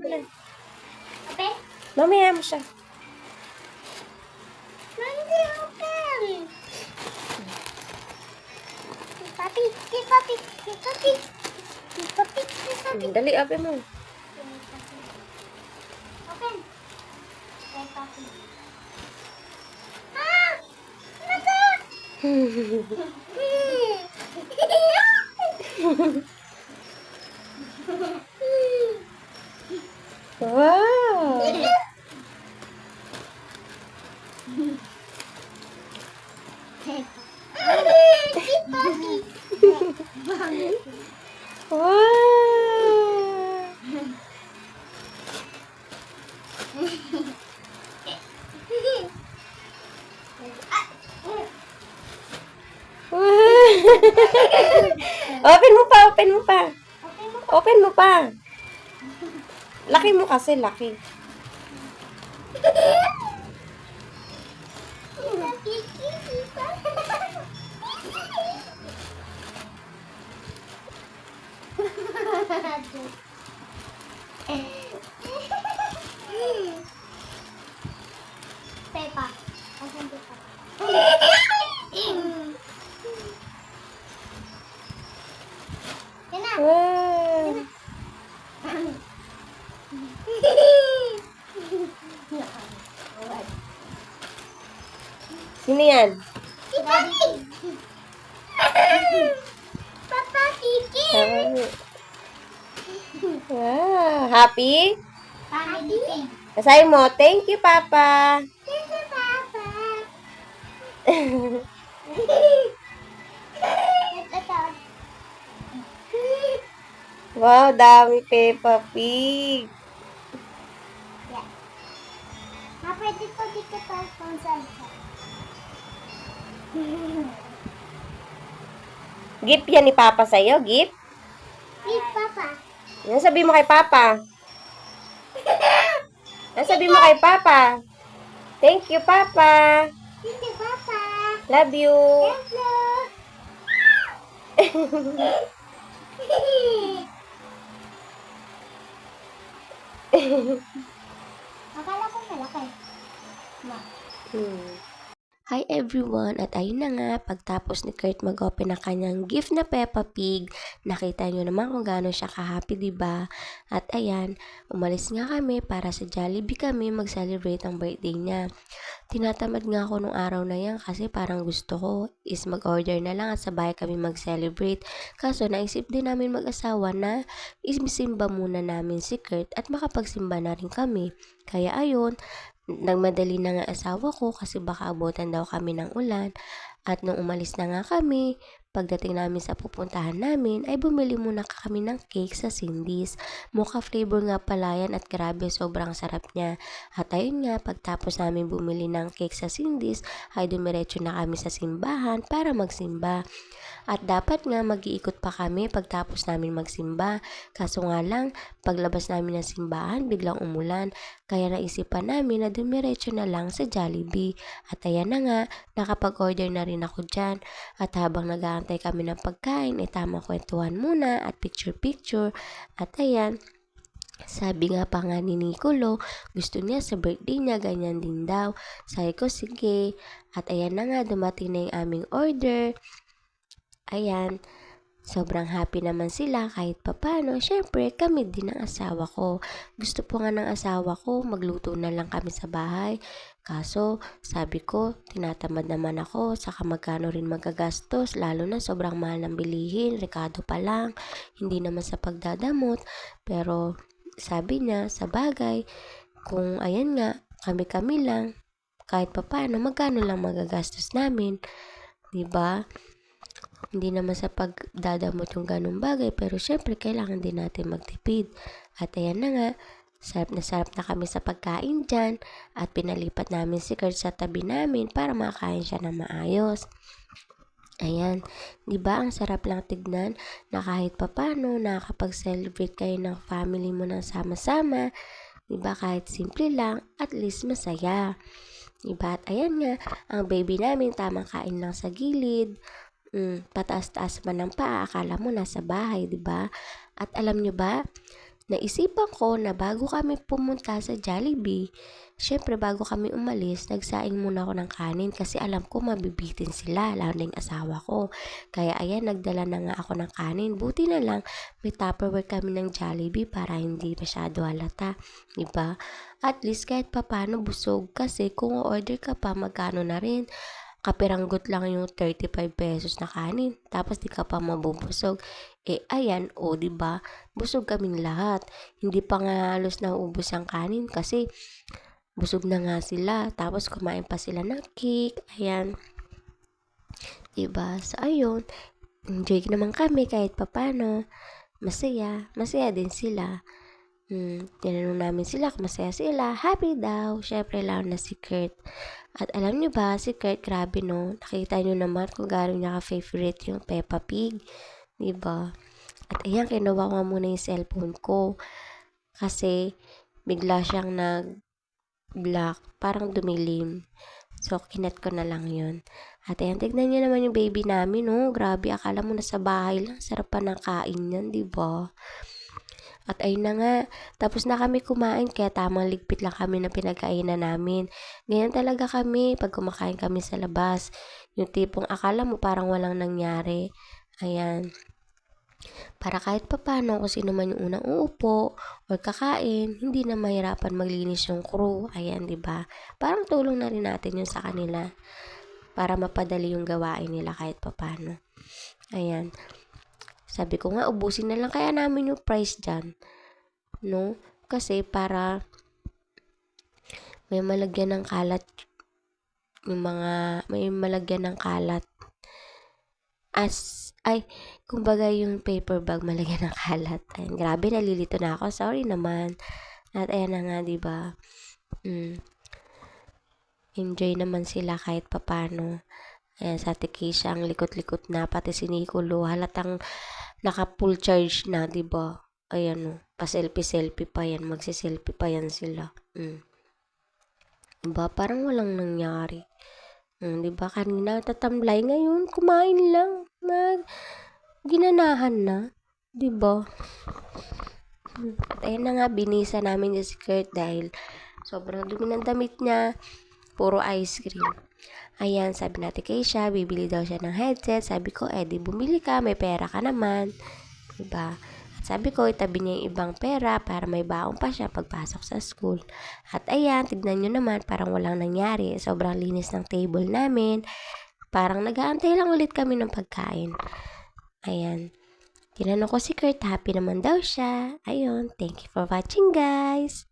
mo na. Open? Mamaya mo siya. Hindi open. Papi, papi, papi, papi, papi. Dali, open mo. Open. Okay, papi. Ah! Ano to? Wow! Wow! Open mo pa, open mo pa. Open mo pa. Laki mo kasi, laki. Pepa. Asan Pepa? Yan na. Wow! Sino yan? Si Papi. Papa, Kiki. Wow! Happy? Family thing. Basahin mo, thank you, Papa. Thank you, Papa. Ito. Wow, dami Peppa Pig. Yeah. Pwede ko dito tayo kung saan siya. Gift yan ni Papa sa'yo, gift? Hey, Papa. Ano sabi mo kay Papa? Ano sabi mo kay Papa? Thank you, Papa. Thank you, Papa. Love you. Akala ko malaki. Ma. Hi everyone! At ayun na nga, pagtapos ni Kurt mag-open ng kanyang gift na Peppa Pig, nakita nyo naman kung gaano siya ka-happy, diba? At ayan, umalis nga kami para sa Jollibee kami mag-celebrate ang birthday niya. Tinatamad nga ako nung araw na yan kasi parang gusto ko is mag-order na lang at sabay kami mag-celebrate. Kaso naisip din namin mag-asawa na isimba muna namin si Kurt at makapagsimba na rin kami. Kaya ayun, nagmadali na nga asawa ko kasi baka abutan daw kami ng ulan. At nung umalis na nga kami, pagdating namin sa pupuntahan namin, ay bumili muna kami ng cake sa Cindy's. Mocha flavor nga pala yan at grabe sobrang sarap niya. At ayun nga, pagtapos namin bumili ng cake sa Cindy's, ay dumiretso na kami sa simbahan para magsimba. At dapat nga mag-iikot pa kami pagtapos namin magsimba. Kaso nga lang, paglabas namin ng simbahan, biglang umulan. Kaya naisipan namin na dumiretso na lang sa Jollibee. At ayan na nga, nakapag-order na rin ako dyan. At habang nag-aantay kami ng pagkain, ay tamang kwentuhan muna at picture-picture. At ayan, sabi nga pa nga ni Nicolo, gusto niya sa birthday niya, ganyan din daw. Sabi ko, sige. At ayan na nga, dumating na yung aming order. Ayan, sobrang happy naman sila kahit papano. Syempre, kami din ang asawa ko. Gusto po nga ng asawa ko, magluto na lang kami sa bahay. Kaso, sabi ko, tinatamad naman ako, saka magkano rin magagastos, lalo na sobrang mahal ng bilihin, Ricardo pa lang, hindi naman sa pagdadamot. Pero, sabi niya, sa bagay, kung ayan nga, kami-kami lang, kahit papano, magkano lang magagastos namin, diba? Hindi naman sa pagdadamot yung ganung bagay, pero syempre kailangan din natin magtipid. At ayan na nga, sarap na kami sa pagkain dyan at pinalipat namin si Kurt sa tabi namin para makain siya ng maayos. Ayan, di ba ang sarap lang tignan na kahit papano nakakapag-celebrate kayo ng family mo ng sama-sama, di ba kahit simple lang, at least masaya. Diba? At ayan nga, ang baby namin tamang kain lang sa gilid. Pataas-taas man ng paa, akala mo nasa bahay, 'di ba? At alam nyo ba, naisipan ko na bago kami pumunta sa Jollibee, syempre bago kami umalis, nagsaing muna ako ng kanin kasi alam ko mabibitin sila, lalo na yung asawa ko. Kaya ayan, nagdala na nga ako ng kanin. Buti na lang, may Tupperware kami ng Jollibee para hindi masyado halata, diba? At least kahit papano busog kasi kung order ka pa, magkano na rin. Kapiranggot lang yung 35 pesos na kanin. Tapos di ka pa mabubusog. Ayan, diba? Busog kaming lahat. Hindi pa nga halos nauubos ang kanin kasi busog na nga sila. Tapos kumain pa sila ng cake. Ayan, diba? So, ayun. Enjoy naman kami kahit papano. Masaya. Masaya din sila. Tinanong namin sila kung masaya sila. Happy daw. Syempre, lalo na si Kurt. At alam nyo ba, si Kurt, grabe no. Nakita nyo naman kung gano'n niya ka-favorite yung Peppa Pig. Diba? At ayan, kinuha ko muna yung cellphone ko. Kasi, bigla siyang nag-black. Parang dumilim. So, kinat ko na lang yun. At ayan, tignan nyo naman yung baby namin, no. Grabe, akala mo nasa bahay lang. Sarap pa ng kain yan, diba? At ayun na nga, tapos na kami kumain kaya tamang ligpit lang kami na pinagkainan namin. Ganyan talaga kami pag kumakain kami sa labas. Yung tipong akala mo parang walang nangyari. Ayan. Para kahit papano kung sino man yung unang uupo or kakain, hindi na mahirapan maglinis yung crew. Ayan, di ba? Parang tulong na rin natin yun sa kanila para mapadali yung gawain nila kahit papano. Ayan. Sabi ko nga, ubusin na lang kaya namin yung price dyan. No? Kasi para may malagyan ng kalat may malagyan ng kalat. Kumbaga yung paper bag malagyan ng kalat. Ayan, grabe, nalilito na ako. Sorry naman. At ayan na nga, diba? Enjoy naman sila kahit papano. Ayan, sa Tikisha, ang likot-likot na. Pati si Nicolo, halatang naka-full charge na, diba? Ayan, pa-selfie-selfie pa yan. Magsi-selfie pa yan sila. Diba? Parang walang nangyari. Diba? Kanina, tatamlay. Ngayon, kumain lang. Ginanahan na. Diba? At ayun na nga, binisa namin si Kurt dahil sobrang dumi ng damit niya. Puro ice cream. Ayan, sabi natin kay siya, bibili daw siya ng headset. Sabi ko, di bumili ka, may pera ka naman. Diba? At sabi ko, itabi niya yung ibang pera para may baon pa siya pagpasok sa school. At ayan, tignan nyo naman, parang walang nangyari. Sobrang linis ng table namin. Parang nag-aantay lang ulit kami ng pagkain. Ayan. Tinanong ko si Kurt, happy naman daw siya. Ayun, thank you for watching guys.